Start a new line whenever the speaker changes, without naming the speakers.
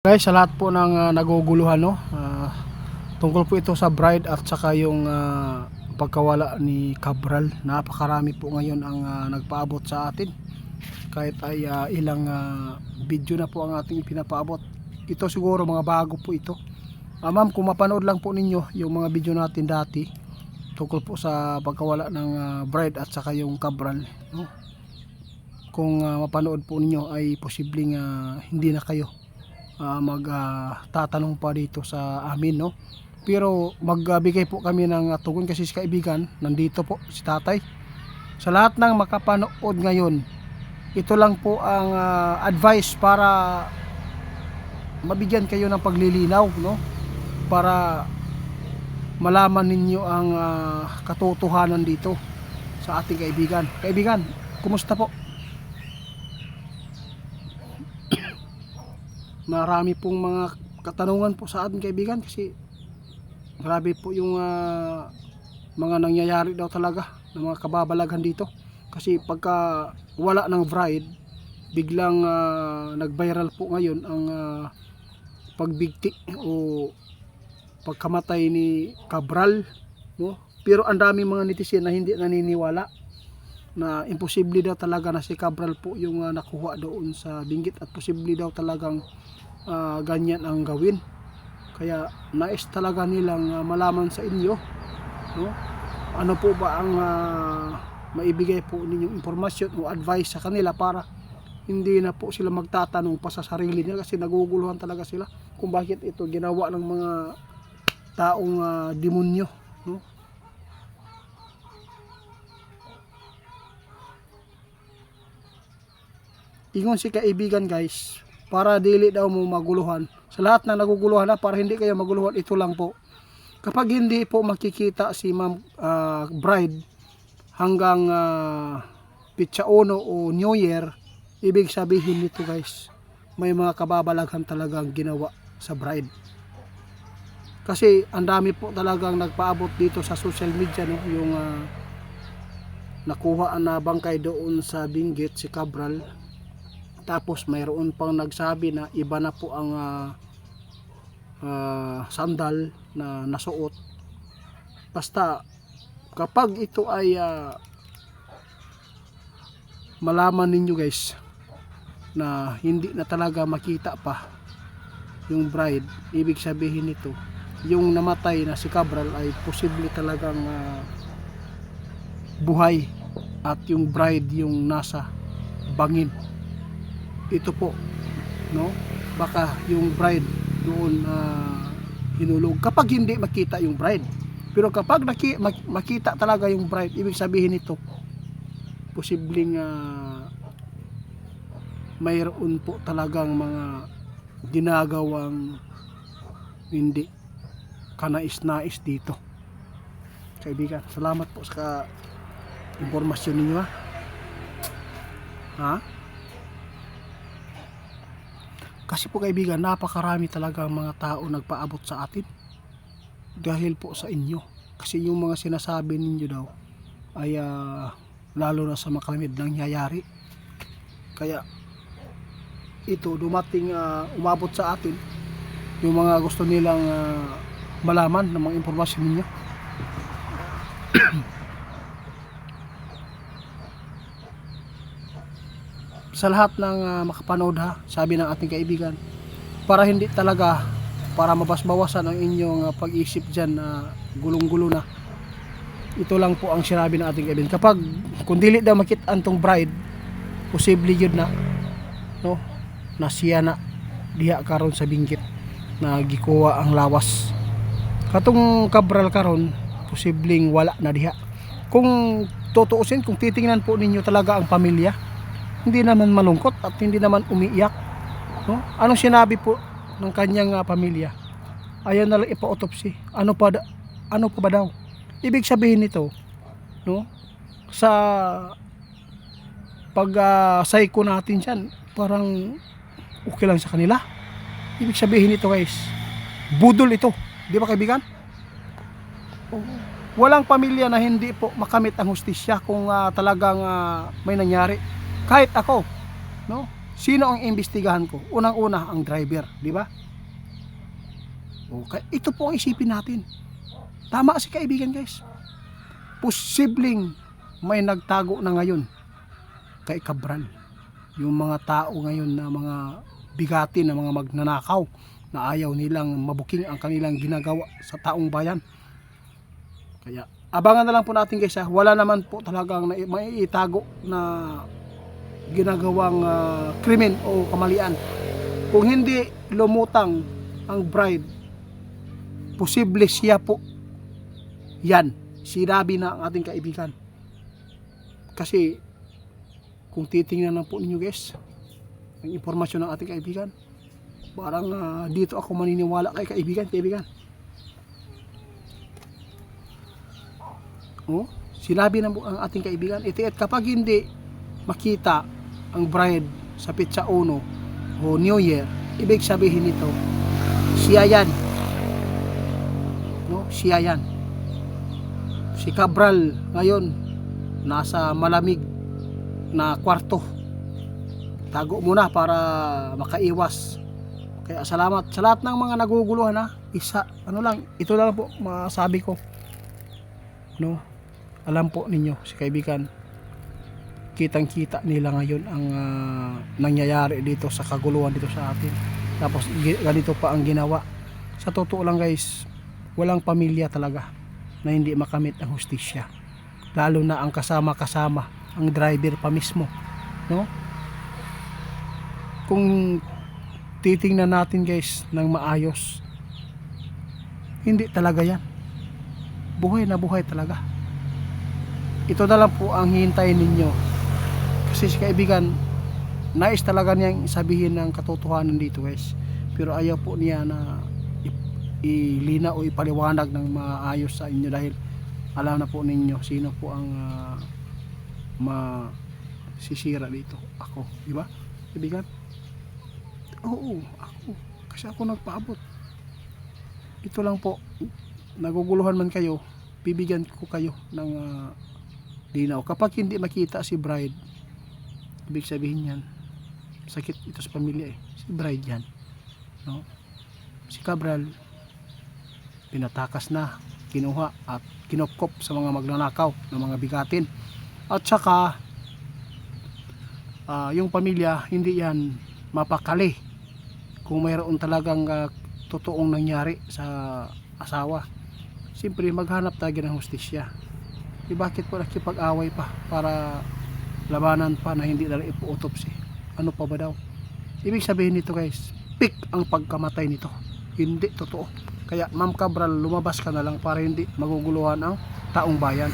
Guys, sa lahat po ng naguguluhan, no, tungkol po ito sa bride at saka yung pagkawala ni Cabral. Napakarami po ngayon ang nagpaabot sa atin, kahit ay ilang video na po ang ating ipinapaabot. Ito siguro mga bago po ito. Ma'am, kung mapanood lang po ninyo yung mga video natin dati tungkol po sa pagkawala ng bride at saka yung Cabral, no? Kung mapanood po ninyo ay posibleng hindi na kayo magtatanong pa dito sa amin, no? Pero magbigay po kami ng tugon kasi si kaibigan nandito po, si tatay. Sa lahat ng makapanood ngayon, ito lang po ang advice para mabigyan kayo ng paglilinaw, no? Para malaman ninyo ang katotohanan dito sa ating kaibigan. Kaibigan, kumusta po? Marami pong mga katanungan po sa ating kaibigan kasi grabe po yung mga nangyayari daw talaga ng mga kababalaghan dito. Kasi pagka wala ng bride, biglang nag-viral po ngayon ang pagbigti o pagkamatay ni Cabral, no? Pero ang daming mga netizen na hindi naniniwala na imposible daw talaga na si Cabral po yung nakuha doon sa Benguet at posible daw talagang ganyan ang gawin. Kaya nais talaga nilang malaman sa inyo, no? Ano po ba ang maibigay po ninyong impormasyon o advice sa kanila para hindi na po sila magtatanong pa sa sarili nila, kasi naguguluhan talaga sila kung bakit ito ginawa ng mga taong demonyo, no? Ingon si kaibigan, guys, para dili daw mo maguluhan. Sa lahat na naguguluhan na, para hindi kayo maguluhan, ito lang po. Kapag hindi po makikita si Ma'am Bride hanggang Pitsa Uno o New Year, ibig sabihin nito, guys, may mga kababalaghan talagang ginawa sa bride. Kasi ang dami po talagang nagpaabot dito sa social media, no? Yung nakuha na bangkay doon sa Benguet si Cabral. Tapos mayroon pang nagsabi na iba na po ang sandal na nasuot. Basta kapag ito ay malaman ninyo, guys, na hindi na talaga makita pa yung bride, ibig sabihin nito yung namatay na si Cabral ay posible talagang buhay at yung bride yung nasa bangin. Ito po, no? Baka yung bride doon hinulog kapag hindi makita yung bride. Pero kapag makita talaga yung bride, ibig sabihin nito posibleng mayroon po talagang mga ginagawang hindi kanais-nais dito. Kaibigan, salamat po sa impormasyon ninyo, ha? Kasi po, kaibigan, napakarami talaga mga tao nagpaabot sa atin dahil po sa inyo. Kasi yung mga sinasabi ninyo daw ay lalo na sa makalamid nangyayari. Kaya ito dumating, umabot sa atin yung mga gusto nilang malaman ng mga impormasyon ninyo. Sa lahat ng makapanood, ha, sabi ng ating kaibigan, para hindi talaga, para mabasbawasan ang inyong pag-isip dyan na gulong-gulo na, ito lang po ang sinabi ng ating kaibigan. Kapag kung dili daw makita antong bride, posible yun na, no, na siya na diha karon sa Benguet na gikuha ang lawas. Katong Cabral karon, posibleng wala na diha. Kung tutuusin, kung titingnan po ninyo talaga ang pamilya, hindi naman malungkot at hindi naman umiiyak, no? Anong sinabi po ng kanyang pamilya? Ayaw na lang ipa-autopsy. Ano pa ba daw? Ibig sabihin nito, no, sa pag-psycho natin diyan, parang okay lang sa kanila. Ibig sabihin nito, guys, budol ito. Di ba, kaibigan? Walang pamilya na hindi po makamit ang hustisya kung talagang may nangyari. Kahit ako, no, Sino ang imbestigahan ko? Unang-una ang driver, di ba? Okay, ito po ang isipin natin. Tama si kaibigan, guys. Posibleng may nagtago na ngayon kay Cabral. Yung mga tao ngayon na mga bigati na mga magnanakaw na ayaw nilang mabuking ang kanilang ginagawa sa taong bayan. Kaya abangan na lang po natin, guys, ha? Wala naman po talagang maiitago na ginagawang krimen o kamalian. Kung hindi lumutang ang bride, posible siya po yan. Sinabi na ang ating kaibigan. Kasi kung titingnan lang po ninyo, guys, ang impormasyon ng ating kaibigan, parang dito ako maniniwala kay kaibigan. Oh, sinabi na po ang ating kaibigan, itiit kapag hindi makita ang bride sa Petsa 1 o New Year, ibig sabihin nito, siya yan. No, siya yan. Si Cabral ngayon nasa malamig na kwarto. Tago muna para makaiwas. Kaya salamat sa lahat ng mga naguguluhan, ha. Ito lang po masabi ko. No? Alam po ninyo, si kaibigan, kitang-kita nila ngayon ang nangyayari dito sa kaguluhan dito sa atin. Tapos ganito pa ang ginawa. Sa totoo lang, guys, walang pamilya talaga na hindi makamit ang hustisya. Lalo na ang kasama-kasama, ang driver pa mismo, no? Kung titingnan natin, guys, ng maayos, hindi talaga yan. Buhay na buhay talaga. Ito na lang po ang hihintayin ninyo. Kasi si kaibigan, nais talaga niyang sabihin ng katotohanan dito, guys. Pero ayaw po niya na ilina o ipaliwanag ng maayos sa inyo dahil alam na po ninyo sino po ang masisira dito. Ako, di ba? Kaibigan? Oo, ako. Kasi ako nagpaabot. Ito lang po, naguguluhan man kayo, bibigyan ko kayo ng linaw. Kapag hindi makita si bride, ibig sabihin yan, sakit ito sa pamilya eh. Si bride yan. No? Si Cabral, pinatakas na, kinuha at kinupkop sa mga magnanakaw ng mga bigatin. At saka, yung pamilya, hindi yan mapakali kung mayroon talagang totoong nangyari sa asawa. Siyempre maghanap tayo ng hustisya. Bakit po nakipag-away pa para labanan pa na hindi na ipo-autopsy? Ano pa ba daw? Ibig sabihin nito, guys, fake ang pagkamatay nito. Hindi totoo. Kaya Ma'am Cabral, lumabas ka na lang para hindi maguguluhan ang taong bayan.